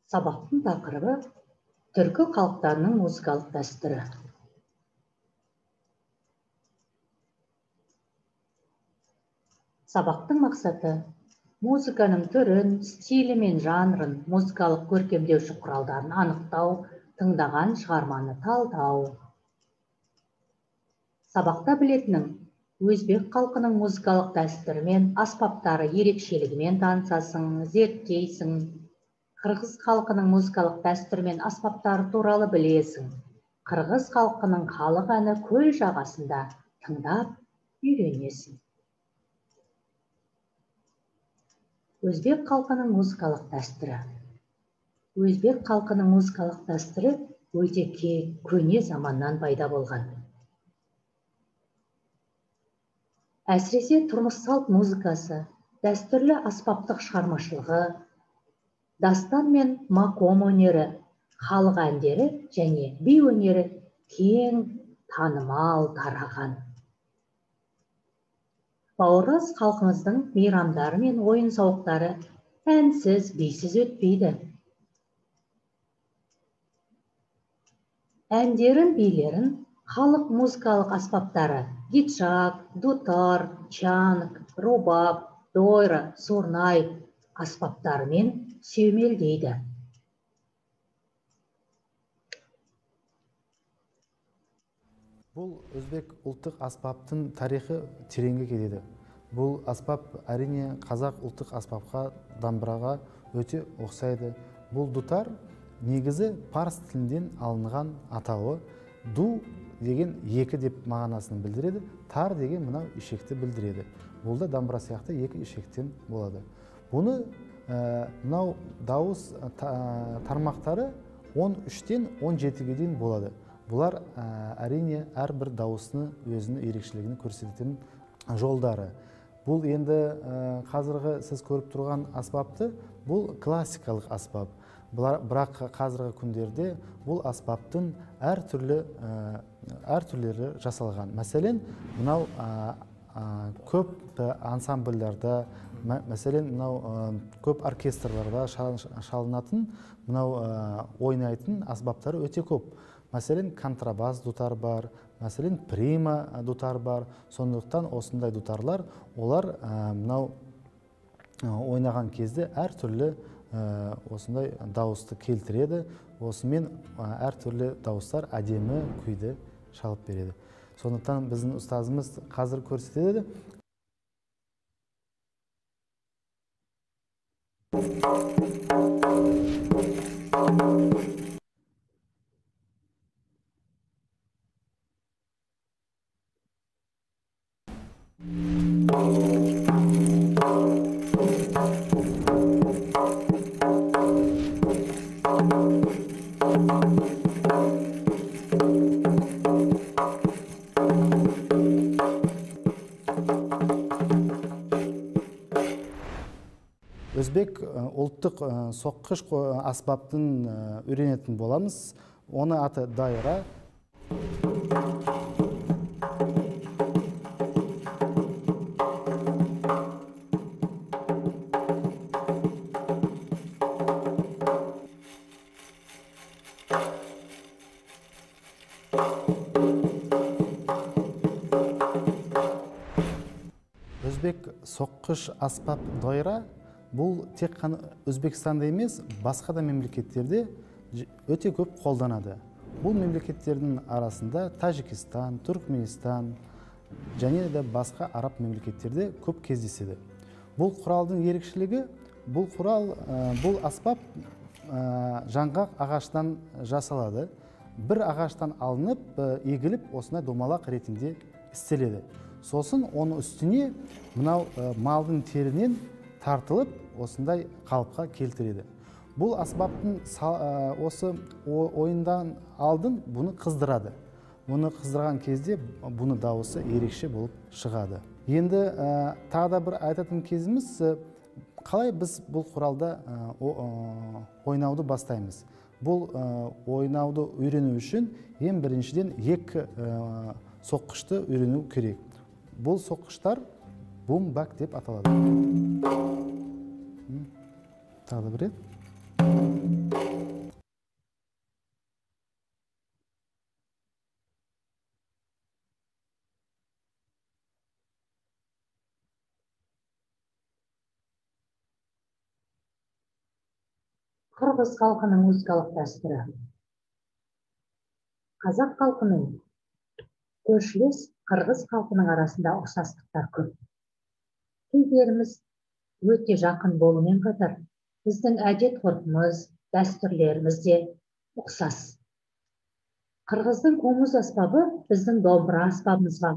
Сабақтың тақырыбы түркі халықтарының музыкалық дәстүрі. Сабақтың мақсаты музыканың түрін, стилі мен жанрын, музыкалық көркемдеуші құралдарын анықтау, тыңдаған шығарманы талдау. Сабақта білетінің өзбек халқының музыкалық дәстүрі мен аспаптары ерекшелігімен танысасың, зерттейсің. Қырғыз халқының музыкалық дәстүрі мен аспаптары туралы білесің. Қырғыз халқының халық әні көл жағасында тыңдап үйренесің. Өзбек халқының музыкалық дәстүрі. Өзбек халқының музыкалық дәстүрі өте көне заманнан пайда болған. Әсіресе тұрмыс салт музыкасы, дәстүрлі аспаптық шығармашылығы, дастан мен маком өнері, халық әндері және би өнері кең танымал тараған. Бауырлас халқымыздың мейрамдары мен ойын сауықтары әнсіз, бисіз өтпейді. Әндерін, билерін халық музыкалық аспаптары гиджак, дутар, чанг, рубаб, дойра, сурнай аспаптарымен сүйемелдейді. Бұл өзбек ұлттық аспаптың тарихы тереңге кетеді. Бұл аспап әрине қазақ ұлттық аспапқа, дамбыраға өте ұқсайды. Бұл дутар негізі парс тілінден алынған атауы. Ду деген екі деп мағынасын білдіреді, тар деген мынау ишекті білдіреді. Бұл да дамбыра сияқты екі ишектен болады. Бұны мынау дауыс тармақтары 13-тен 17-ге дейін болады. Бұлар әрине әрбір дауысыны өзінің ерекшелігін көрсететін жолдары. Бұл енді қазіргі сіз көріп тұрған аспапты, бұл классикалық аспап. Бірақ қазіргі күндерде бұл аспаптың әртүрлері жасалған. Мәселен, мынау көп ансамбльлерде, мәселен, мынау көп оркестрларда шалынатын, мынау ойнайтын аспаптары өте көп. Мәселен, контрабас дутар бар, мәселен, прима дутар бар. Сондықтан осындай дутарлар, олар мынау ойнаған кезде әртүрлі осындай дауысты келтіреді. Осымен әртүрлі дауыстар әдемі күйді шалып береді. Сондықтан біздің ұстазымыз қазір көрсетеді. Өзбек ұлттық соққыш аспаптың үйренетін боламыз. Оны аты дайра. Өзбек соққыш аспап дайра бұл тек қана Өзбекстанда емес, басқа да мемлекеттерде өте көп қолданады. Бұл мемлекеттердің арасында Тәжікстан, Түркменстан және де басқа араб мемлекеттерде көп кездеседі. Бұл құралдың ерекшелігі, бұл аспап жаңғақ ағаштан жасалады. Бір ағаштан алынып, егіліп, осындай домалақ ретінде істеледі. Сосын оның үстіне мынау малдың терінен тартылып, осындай қалыпқа келтіреді. Бұл аспаптың осы ойындан алдын бұны қыздырады. Бұны қыздырған кезде бұны дауысы ерекше болып шығады. Енді тағы да бір айтатын кезіміз, қалай біз бұл құралда ойнауды бастаймыз? Бұл ойнауды үйрену үшін ең біріншіден екі соққышты үйрену керек. Бұл соққыштар бум-бак деп аталады. Тағы бір рет. Қырғыз халқының музыкалық дәстүрі. Қазақ халқының көршілес қырғыз халқының арасында ұқсастықтар көп. Тілдеріміз өте жақын болумен қатар, біздің әдет-ғұрпымыз, дәстүрлеріміз де ұқсас. Қырғыздың қомыз аспабы біздің домбыра аспабымызға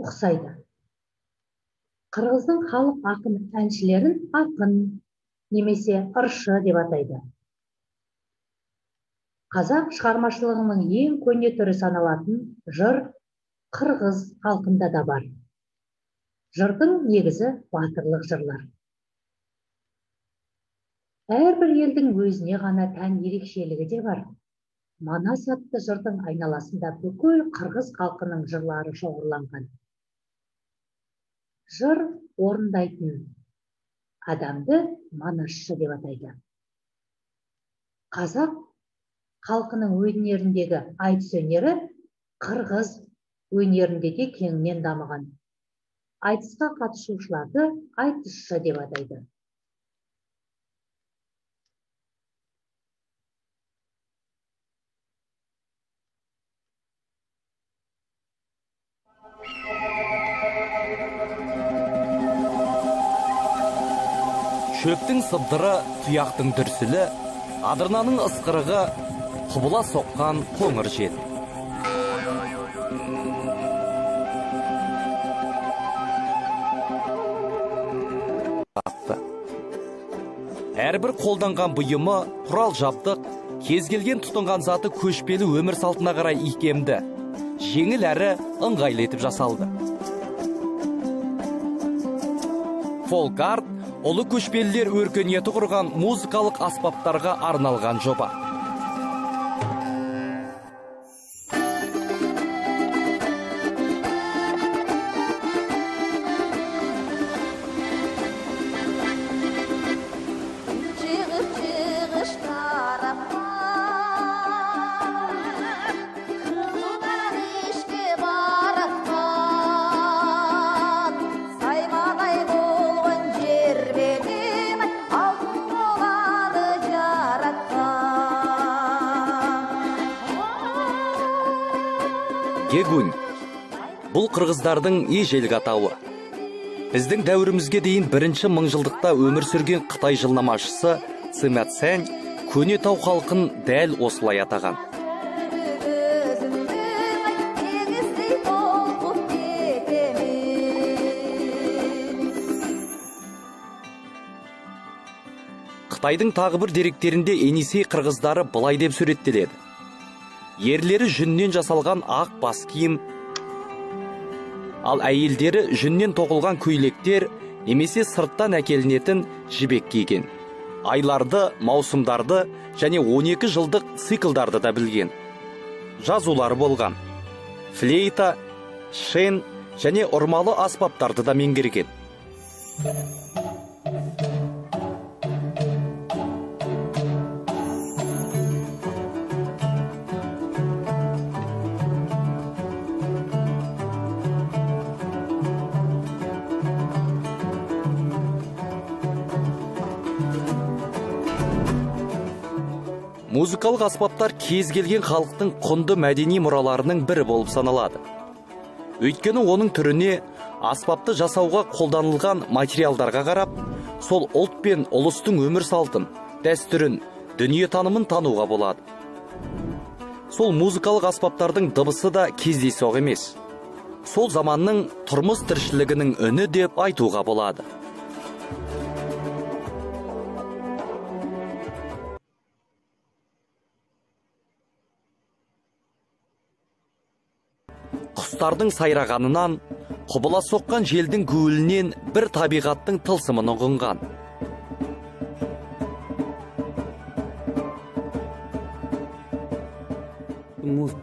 ұқсайды. Қырғыздың халық ақын әншілерін ақын немесе ыршы деп атайды. Қазақ шығармашылығының ең көне түрі саналатын жыр қырғыз халқында да бар. Жырдың негізі батырлық жырлар. Әрбір елдің өзіне ғана тән ерекшелігі де бар. Манас атты жырдың айналасында бүкіл қырғыз халқының жырлары шоғырланған. Жыр орындайтын адамды манасшы деп атайды. Қазақ халқының өнеріндегі айтыс өнері қырғыз өнерінде де кеңінен дамыған. Айтысқа қатысушыларды айтысшы деп атайды. Шөптің сыбдыры, тұяқтың дүрсілі, адырнаның ысқырығы, құбыла соққан қоңыр жел. Әрбір қолданған бұйымы, құрал жабдық, кез келген тұтынған заты көшпелі өмір салтына қарай икемді, жеңіл әрі ыңғайлы етіп жасалды. Фолк-арт ұлы көшпелілер өркениеті құрған музыкалық аспаптарға арналған жоба. Гегунь. Бұл қырғыздардың ежелгі атауы. Біздің дәуірімізге дейін бірінші мыңжылдықта өмір сүрген Қытай жылнамашысы Цзы Цзянь көне тау халқын дәл осылай атаған. Қытайдың тағы бір деректерінде Енисей қырғыздары былай деп суреттеледі. Ерлері жүннен жасалған ақ бас киім, ал әйелдері жүннен тоқылған көйлектер немесе сырттан әкелінетін жібек киген. Айларды, маусымдарды және 12 жылдық циклдарды да білген. Жазулары болған. Флейта, шен және ұрмалы аспаптарды да меңгерген. Музыкалық аспаптар кез келген халықтың құнды мәдени мұраларының бірі болып саналады. Өйткені оның түріне, аспапты жасауға қолданылған материалдарға қарап, сол ұлт пен ұлыстың өмір салтын, дәстүрін, дүниетанымын тануға болады. Сол музыкалық аспаптардың дыбысы да кездейсоқ емес. Сол заманның тұрмыс тіршілігінің үні деп айтуға болады. Құстардың сайрағанынан, құбыла соққан желдің гуілінен бір табиғаттың тылсымын ұғынған.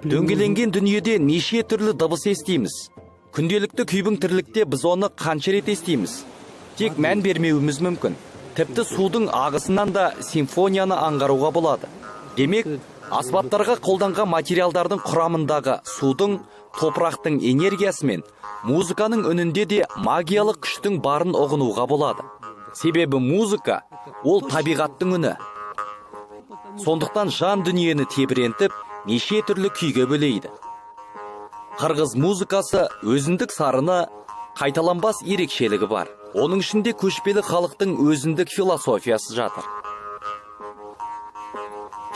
Дөңгеленген дүниеде неше түрлі дыбыс естиміз. Күнделікті күйбің тірлікте біз оны қанша рет естиміз. Тек мән бермеуіміз мүмкін. Тіпті судың ағысынан да симфонияны аңғаруға болады. Демек, аспаптарға қолданған материалдардың құрамындағы судың, топырақтың энергиясы мен музыканың үнінде де магиялық күштің барын ұғынуға болады. Себебі музыка ол табиғаттың үні. Сондықтан жан дүниені тебірентіп, неше түрлі күйге бөлейді. Қырғыз музыкасы өзіндік сарыны, қайталанбас ерекшелігі бар. Оның ішінде көшпелі халықтың өзіндік философиясы жатыр.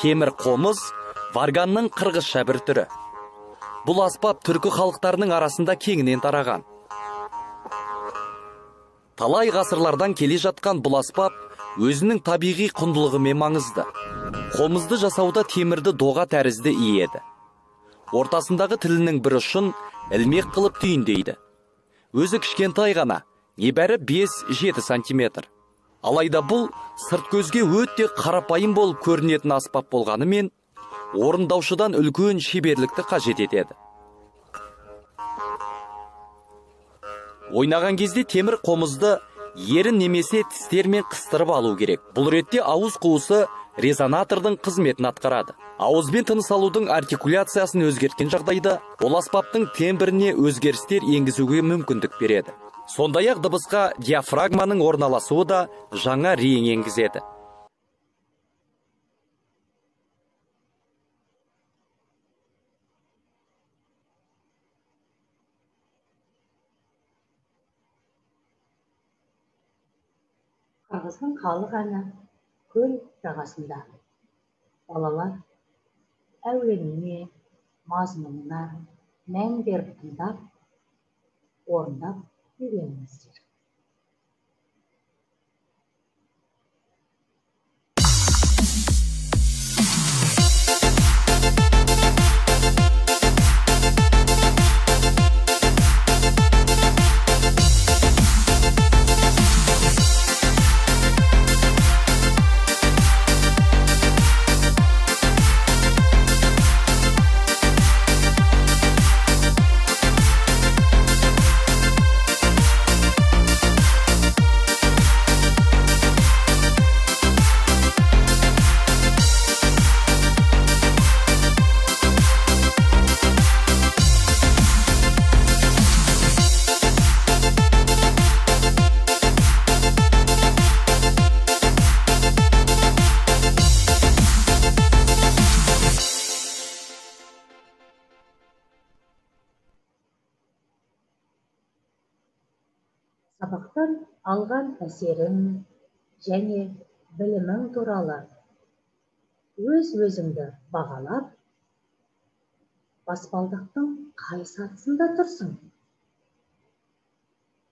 Темір қомыз варганның қырғызша бір түрі. Бұл аспап түркі халықтарының арасында кеңінен тараған. Талай ғасырлардан келе жатқан бұл аспап өзінің табиғи құндылығымен маңызды. Қомызды жасауда темірді доға тәрізді иеді. Ортасындағы тілінің бір ұшын ілмек қылып түйіндейді. Өзі кішкентай ғана, небәрі 5-7 сантиметр. Алайда бұл сырт көзге өте қарапайым болып көрінетін аспап болғанымен, орындаушыдан үлкен шеберлікті қажет етеді. Ойнаған кезде темір қомызды ерін немесе тістермен қыстырып алу керек. Бұл ретте ауыз қуысы резонатордың қызметін атқарады. Ауызбен тыныс алудың артикуляциясын өзгерткен жағдайда, ол аспаптың тембріне өзгерістер енгізуге мүмкіндік береді. Сондай-ақ дыбысқа диафрагманың орналасуы да жаңа рең енгізеді. Қырғыздың халық әні көл жағасында. Балалар әуеніне, мазмұнына мән беріп тыңдап, орындап үйреніңіздер. Сабақтан алған әсерің және білімің туралы өз-өзіңді бағалап, баспалдақтың қай сатысында тұрсың?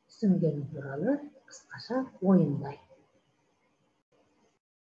Түсінгенің туралы қысқаша ойыңды айт.